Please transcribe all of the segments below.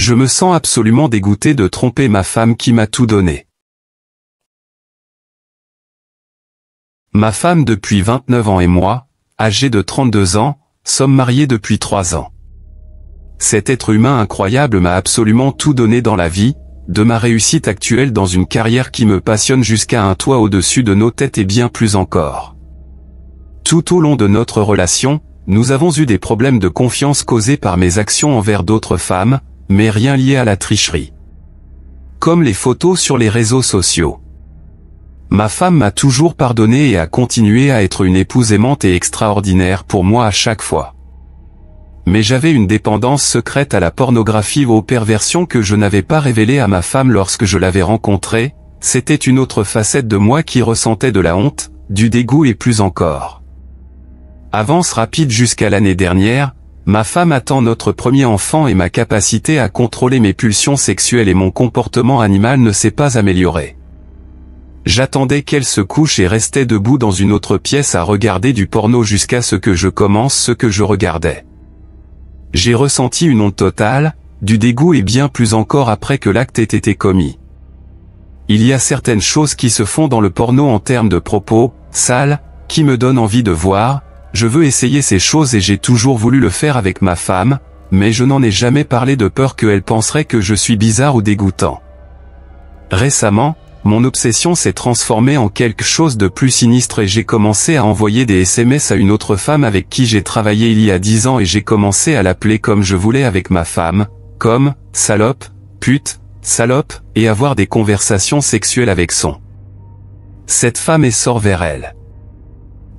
Je me sens absolument dégoûté de tromper ma femme qui m'a tout donné. Ma femme depuis 29 ans et moi, âgé de 32 ans, sommes mariés depuis 3 ans. Cet être humain incroyable m'a absolument tout donné dans la vie, de ma réussite actuelle dans une carrière qui me passionne jusqu'à un toit au-dessus de nos têtes et bien plus encore. Tout au long de notre relation, nous avons eu des problèmes de confiance causés par mes actions envers d'autres femmes, mais rien lié à la tricherie. Comme les photos sur les réseaux sociaux. Ma femme m'a toujours pardonné et a continué à être une épouse aimante et extraordinaire pour moi à chaque fois. Mais j'avais une dépendance secrète à la pornographie ou aux perversions que je n'avais pas révélées à ma femme lorsque je l'avais rencontrée. C'était une autre facette de moi qui ressentait de la honte, du dégoût et plus encore. Avance rapide jusqu'à l'année dernière, ma femme attend notre premier enfant et ma capacité à contrôler mes pulsions sexuelles et mon comportement animal ne s'est pas amélioré. J'attendais qu'elle se couche et restais debout dans une autre pièce à regarder du porno jusqu'à ce que je commence ce que je regardais. J'ai ressenti une honte totale, du dégoût et bien plus encore après que l'acte ait été commis. Il y a certaines choses qui se font dans le porno en termes de propos, sales, qui me donnent envie de voir. Je veux essayer ces choses et j'ai toujours voulu le faire avec ma femme, mais je n'en ai jamais parlé de peur qu'elle penserait que je suis bizarre ou dégoûtant. Récemment, mon obsession s'est transformée en quelque chose de plus sinistre et j'ai commencé à envoyer des SMS à une autre femme avec qui j'ai travaillé il y a 10 ans et j'ai commencé à l'appeler comme je voulais avec ma femme, comme « salope »,« pute »,« salope » et avoir des conversations sexuelles avec son. Cette femme et sort vers elle.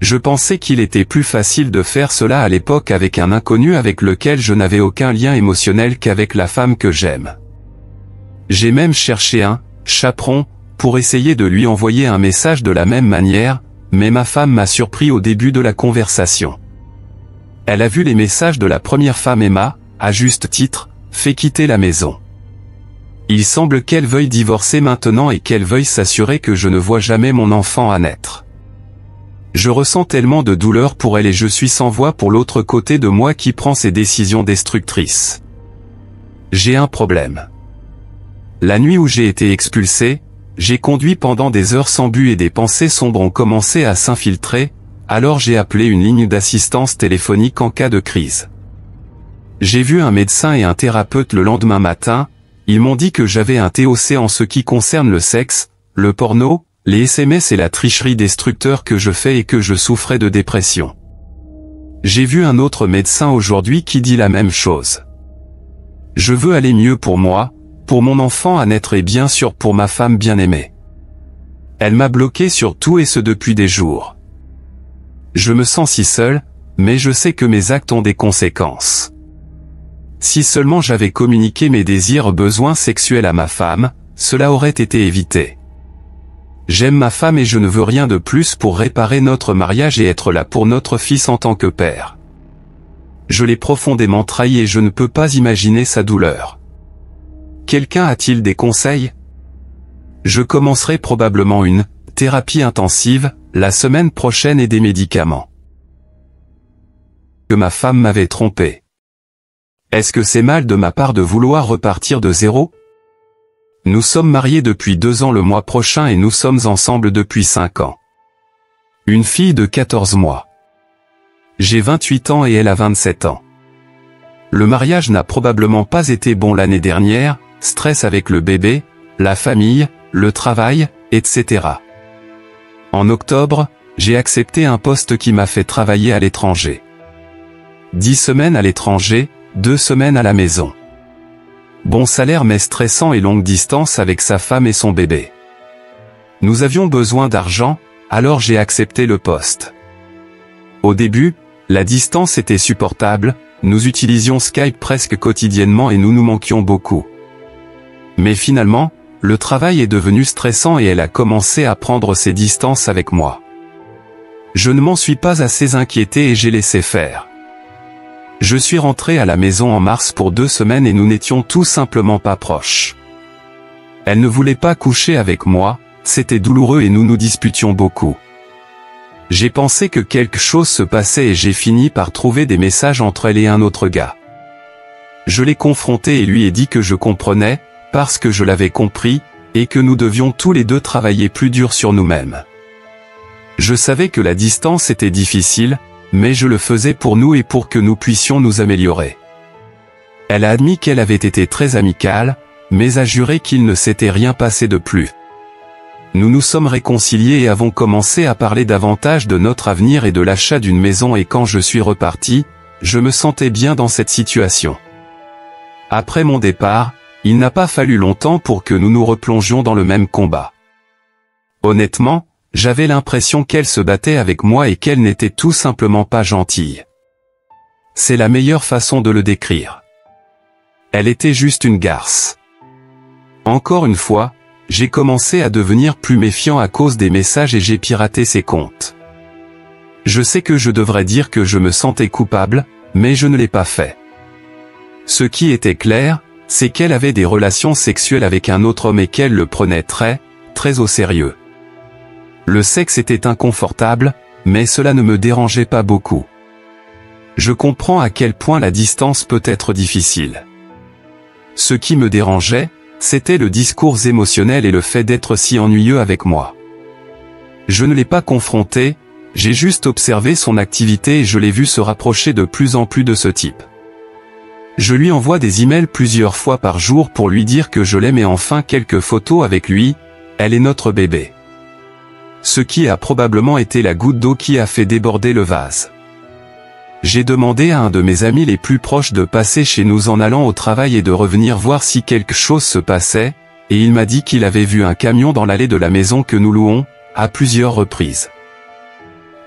Je pensais qu'il était plus facile de faire cela à l'époque avec un inconnu avec lequel je n'avais aucun lien émotionnel qu'avec la femme que j'aime. J'ai même cherché un chaperon pour essayer de lui envoyer un message de la même manière, mais ma femme m'a surpris au début de la conversation. Elle a vu les messages de la première femme et m'a, à juste titre, fait quitter la maison. Il semble qu'elle veuille divorcer maintenant et qu'elle veuille s'assurer que je ne vois jamais mon enfant à naître. Je ressens tellement de douleur pour elle et je suis sans voix pour l'autre côté de moi qui prend ces décisions destructrices. J'ai un problème. La nuit où j'ai été expulsé, j'ai conduit pendant des heures sans but et des pensées sombres ont commencé à s'infiltrer, alors j'ai appelé une ligne d'assistance téléphonique en cas de crise. J'ai vu un médecin et un thérapeute le lendemain matin, ils m'ont dit que j'avais un TOC en ce qui concerne le sexe, le porno, les SMS et la tricherie destructeur que je fais et que je souffrais de dépression. J'ai vu un autre médecin aujourd'hui qui dit la même chose. Je veux aller mieux pour moi, pour mon enfant à naître et bien sûr pour ma femme bien-aimée. Elle m'a bloqué sur tout et ce depuis des jours. Je me sens si seul, mais je sais que mes actes ont des conséquences. Si seulement j'avais communiqué mes désirs besoins sexuels à ma femme, cela aurait été évité. J'aime ma femme et je ne veux rien de plus pour réparer notre mariage et être là pour notre fils en tant que père. Je l'ai profondément trahi et je ne peux pas imaginer sa douleur. Quelqu'un a-t-il des conseils? Je commencerai probablement une thérapie intensive la semaine prochaine et des médicaments. Que ma femme m'avait trompé. Est-ce que c'est mal de ma part de vouloir repartir de zéro? Nous sommes mariés depuis 2 ans le mois prochain et nous sommes ensemble depuis 5 ans. Une fille de 14 mois. J'ai 28 ans et elle a 27 ans. Le mariage n'a probablement pas été bon l'année dernière, stress avec le bébé, la famille, le travail, etc. En octobre, j'ai accepté un poste qui m'a fait travailler à l'étranger. 10 semaines à l'étranger, 2 semaines à la maison. Bon salaire mais stressant et longue distance avec sa femme et son bébé. Nous avions besoin d'argent, alors j'ai accepté le poste. Au début, la distance était supportable, nous utilisions Skype presque quotidiennement et nous nous manquions beaucoup. Mais finalement, le travail est devenu stressant et elle a commencé à prendre ses distances avec moi. Je ne m'en suis pas assez inquiété et j'ai laissé faire. Je suis rentré à la maison en mars pour 2 semaines et nous n'étions tout simplement pas proches. Elle ne voulait pas coucher avec moi, c'était douloureux et nous nous disputions beaucoup. J'ai pensé que quelque chose se passait et j'ai fini par trouver des messages entre elle et un autre gars. Je l'ai confronté et lui ai dit que je comprenais, parce que je l'avais compris, et que nous devions tous les deux travailler plus dur sur nous-mêmes. Je savais que la distance était difficile, mais je le faisais pour nous et pour que nous puissions nous améliorer. Elle a admis qu'elle avait été très amicale, mais a juré qu'il ne s'était rien passé de plus. Nous nous sommes réconciliés et avons commencé à parler davantage de notre avenir et de l'achat d'une maison, et quand je suis reparti, je me sentais bien dans cette situation. Après mon départ, il n'a pas fallu longtemps pour que nous nous replongions dans le même combat. Honnêtement, j'avais l'impression qu'elle se battait avec moi et qu'elle n'était tout simplement pas gentille. C'est la meilleure façon de le décrire. Elle était juste une garce. Encore une fois, j'ai commencé à devenir plus méfiant à cause des messages et j'ai piraté ses comptes. Je sais que je devrais dire que je me sentais coupable, mais je ne l'ai pas fait. Ce qui était clair, c'est qu'elle avait des relations sexuelles avec un autre homme et qu'elle le prenait très au sérieux. Le sexe était inconfortable, mais cela ne me dérangeait pas beaucoup. Je comprends à quel point la distance peut être difficile. Ce qui me dérangeait, c'était le discours émotionnel et le fait d'être si ennuyeux avec moi. Je ne l'ai pas confronté, j'ai juste observé son activité et je l'ai vu se rapprocher de plus en plus de ce type. Je lui envoie des emails plusieurs fois par jour pour lui dire que je l'aime et enfin quelques photos avec lui, elle est notre bébé. Ce qui a probablement été la goutte d'eau qui a fait déborder le vase. J'ai demandé à un de mes amis les plus proches de passer chez nous en allant au travail et de revenir voir si quelque chose se passait, et il m'a dit qu'il avait vu un camion dans l'allée de la maison que nous louons, à plusieurs reprises.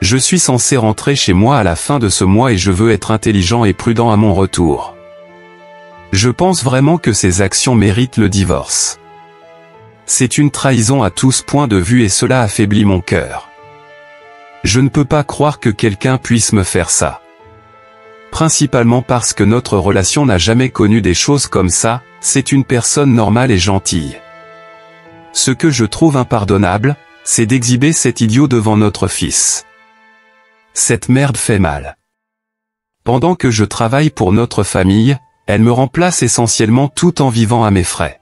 Je suis censé rentrer chez moi à la fin de ce mois et je veux être intelligent et prudent à mon retour. Je pense vraiment que ces actions méritent le divorce. C'est une trahison à tous points de vue et cela affaiblit mon cœur. Je ne peux pas croire que quelqu'un puisse me faire ça. Principalement parce que notre relation n'a jamais connu des choses comme ça, c'est une personne normale et gentille. Ce que je trouve impardonnable, c'est d'exhiber cet idiot devant notre fils. Cette merde fait mal. Pendant que je travaille pour notre famille, elle me remplace essentiellement tout en vivant à mes frais.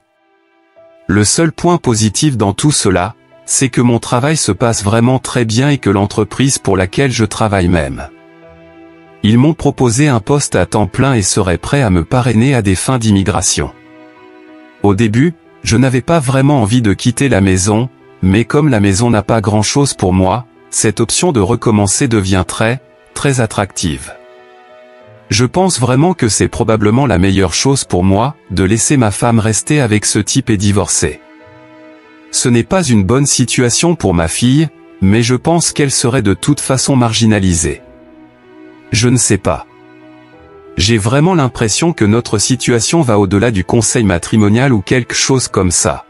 Le seul point positif dans tout cela, c'est que mon travail se passe vraiment très bien et que l'entreprise pour laquelle je travaille m'aime. Ils m'ont proposé un poste à temps plein et seraient prêts à me parrainer à des fins d'immigration. Au début, je n'avais pas vraiment envie de quitter la maison, mais comme la maison n'a pas grand-chose pour moi, cette option de recommencer devient très attractive. Je pense vraiment que c'est probablement la meilleure chose pour moi, de laisser ma femme rester avec ce type et divorcer. Ce n'est pas une bonne situation pour ma fille, mais je pense qu'elle serait de toute façon marginalisée. Je ne sais pas. J'ai vraiment l'impression que notre situation va au-delà du conseil matrimonial ou quelque chose comme ça.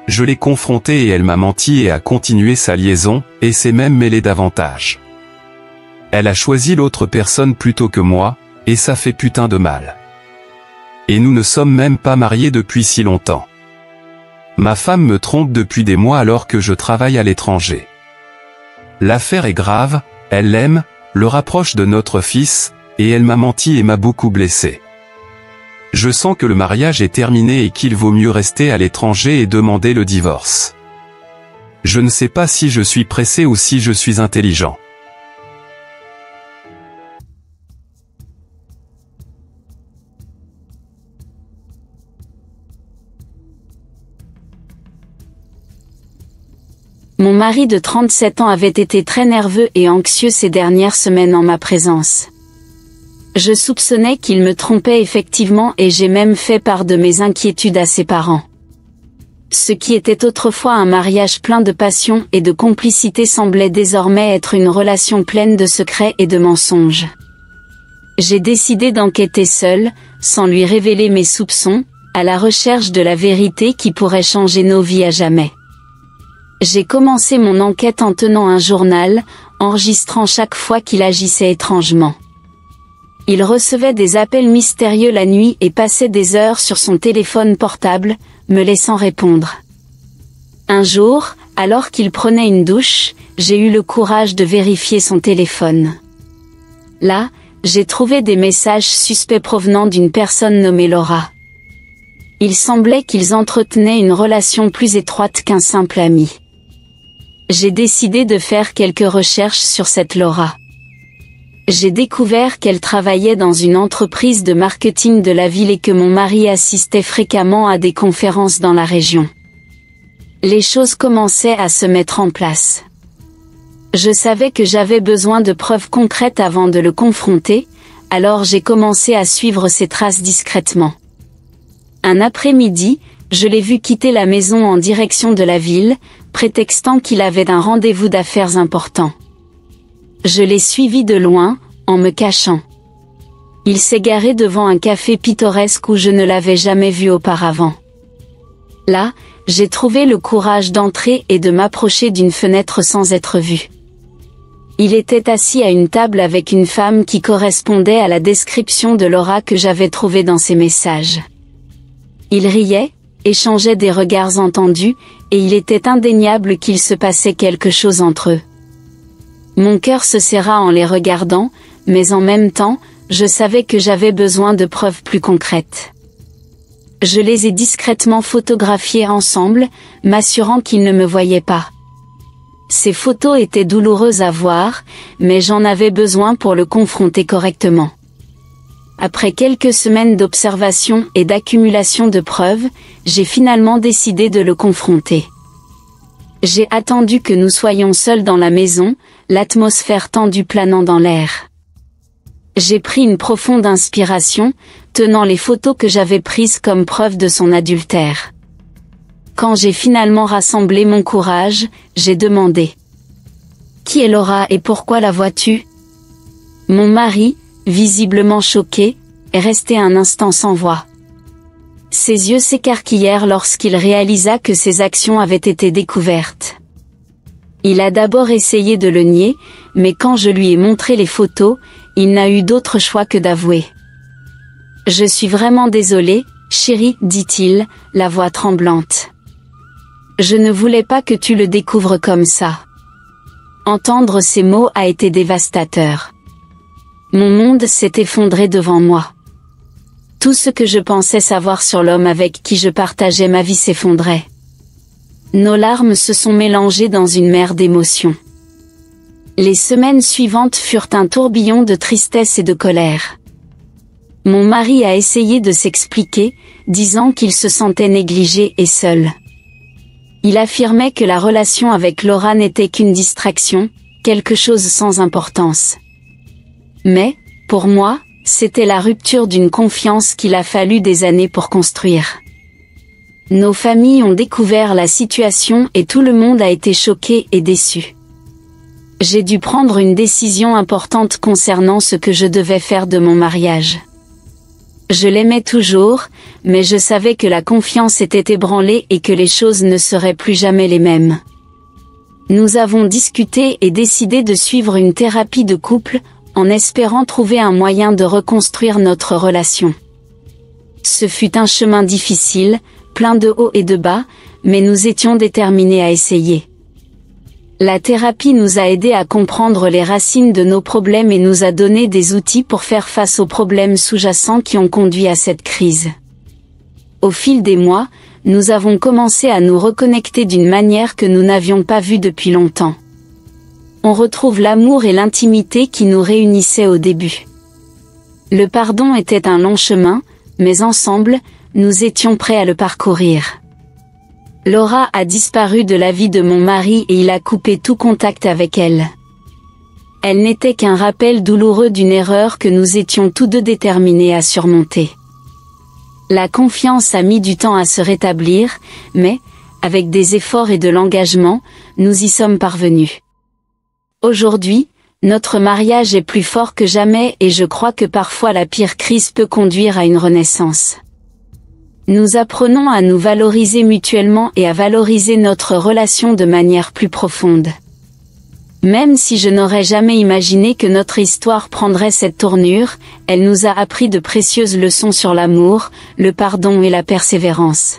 Je l'ai confrontée et elle m'a menti et a continué sa liaison, et s'est même mêlée davantage. Elle a choisi l'autre personne plutôt que moi, et ça fait putain de mal. Et nous ne sommes même pas mariés depuis si longtemps. Ma femme me trompe depuis des mois alors que je travaille à l'étranger. L'affaire est grave, elle l'aime, le rapproche de notre fils, et elle m'a menti et m'a beaucoup blessé. Je sens que le mariage est terminé et qu'il vaut mieux rester à l'étranger et demander le divorce. Je ne sais pas si je suis pressé ou si je suis intelligent. Mon mari de 37 ans avait été très nerveux et anxieux ces dernières semaines en ma présence. Je soupçonnais qu'il me trompait effectivement et j'ai même fait part de mes inquiétudes à ses parents. Ce qui était autrefois un mariage plein de passion et de complicité semblait désormais être une relation pleine de secrets et de mensonges. J'ai décidé d'enquêter seule, sans lui révéler mes soupçons, à la recherche de la vérité qui pourrait changer nos vies à jamais. J'ai commencé mon enquête en tenant un journal, enregistrant chaque fois qu'il agissait étrangement. Il recevait des appels mystérieux la nuit et passait des heures sur son téléphone portable, me laissant répondre. Un jour, alors qu'il prenait une douche, j'ai eu le courage de vérifier son téléphone. Là, j'ai trouvé des messages suspects provenant d'une personne nommée Laura. Il semblait qu'ils entretenaient une relation plus étroite qu'un simple ami. J'ai décidé de faire quelques recherches sur cette Laura. J'ai découvert qu'elle travaillait dans une entreprise de marketing de la ville et que mon mari assistait fréquemment à des conférences dans la région. Les choses commençaient à se mettre en place. Je savais que j'avais besoin de preuves concrètes avant de le confronter, alors j'ai commencé à suivre ses traces discrètement. Un après-midi, je l'ai vu quitter la maison en direction de la ville, prétextant qu'il avait un rendez-vous d'affaires important. Je l'ai suivi de loin, en me cachant. Il s'est garé devant un café pittoresque où je ne l'avais jamais vu auparavant. Là, j'ai trouvé le courage d'entrer et de m'approcher d'une fenêtre sans être vu. Il était assis à une table avec une femme qui correspondait à la description de Laura que j'avais trouvée dans ses messages. Ils riaient, échangeaient des regards entendus, et il était indéniable qu'il se passait quelque chose entre eux. Mon cœur se serra en les regardant, mais en même temps, je savais que j'avais besoin de preuves plus concrètes. Je les ai discrètement photographiés ensemble, m'assurant qu'ils ne me voyaient pas. Ces photos étaient douloureuses à voir, mais j'en avais besoin pour le confronter correctement. Après quelques semaines d'observation et d'accumulation de preuves, j'ai finalement décidé de le confronter. J'ai attendu que nous soyons seuls dans la maison, l'atmosphère tendue planant dans l'air. J'ai pris une profonde inspiration, tenant les photos que j'avais prises comme preuve de son adultère. Quand j'ai finalement rassemblé mon courage, j'ai demandé : « Qui est Laura et pourquoi la vois-tu ? » Mon mari, visiblement choqué, est resté un instant sans voix. Ses yeux s'écarquillèrent lorsqu'il réalisa que ses actions avaient été découvertes. Il a d'abord essayé de le nier, mais quand je lui ai montré les photos, il n'a eu d'autre choix que d'avouer. « Je suis vraiment désolé, chérie, dit-il, la voix tremblante. Je ne voulais pas que tu le découvres comme ça. » Entendre ces mots a été dévastateur. Mon monde s'est effondré devant moi. Tout ce que je pensais savoir sur l'homme avec qui je partageais ma vie s'effondrait. Nos larmes se sont mélangées dans une mer d'émotions. Les semaines suivantes furent un tourbillon de tristesse et de colère. Mon mari a essayé de s'expliquer, disant qu'il se sentait négligé et seul. Il affirmait que la relation avec Laura n'était qu'une distraction, quelque chose sans importance. Mais, pour moi, c'était la rupture d'une confiance qu'il a fallu des années pour construire. Nos familles ont découvert la situation et tout le monde a été choqué et déçu. J'ai dû prendre une décision importante concernant ce que je devais faire de mon mariage. Je l'aimais toujours, mais je savais que la confiance était ébranlée et que les choses ne seraient plus jamais les mêmes. Nous avons discuté et décidé de suivre une thérapie de couple, en espérant trouver un moyen de reconstruire notre relation. Ce fut un chemin difficile, plein de hauts et de bas, mais nous étions déterminés à essayer. La thérapie nous a aidés à comprendre les racines de nos problèmes et nous a donné des outils pour faire face aux problèmes sous-jacents qui ont conduit à cette crise. Au fil des mois, nous avons commencé à nous reconnecter d'une manière que nous n'avions pas vue depuis longtemps. On retrouve l'amour et l'intimité qui nous réunissaient au début. Le pardon était un long chemin, mais ensemble, nous étions prêts à le parcourir. Laura a disparu de la vie de mon mari et il a coupé tout contact avec elle. Elle n'était qu'un rappel douloureux d'une erreur que nous étions tous deux déterminés à surmonter. La confiance a mis du temps à se rétablir, mais, avec des efforts et de l'engagement, nous y sommes parvenus. Aujourd'hui, notre mariage est plus fort que jamais et je crois que parfois la pire crise peut conduire à une renaissance. Nous apprenons à nous valoriser mutuellement et à valoriser notre relation de manière plus profonde. Même si je n'aurais jamais imaginé que notre histoire prendrait cette tournure, elle nous a appris de précieuses leçons sur l'amour, le pardon et la persévérance.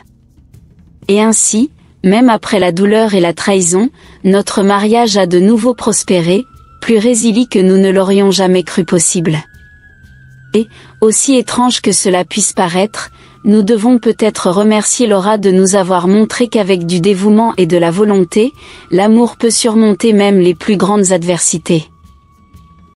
Et ainsi, même après la douleur et la trahison, notre mariage a de nouveau prospéré, plus résilient que nous ne l'aurions jamais cru possible. Et, aussi étrange que cela puisse paraître, nous devons peut-être remercier Laura de nous avoir montré qu'avec du dévouement et de la volonté, l'amour peut surmonter même les plus grandes adversités.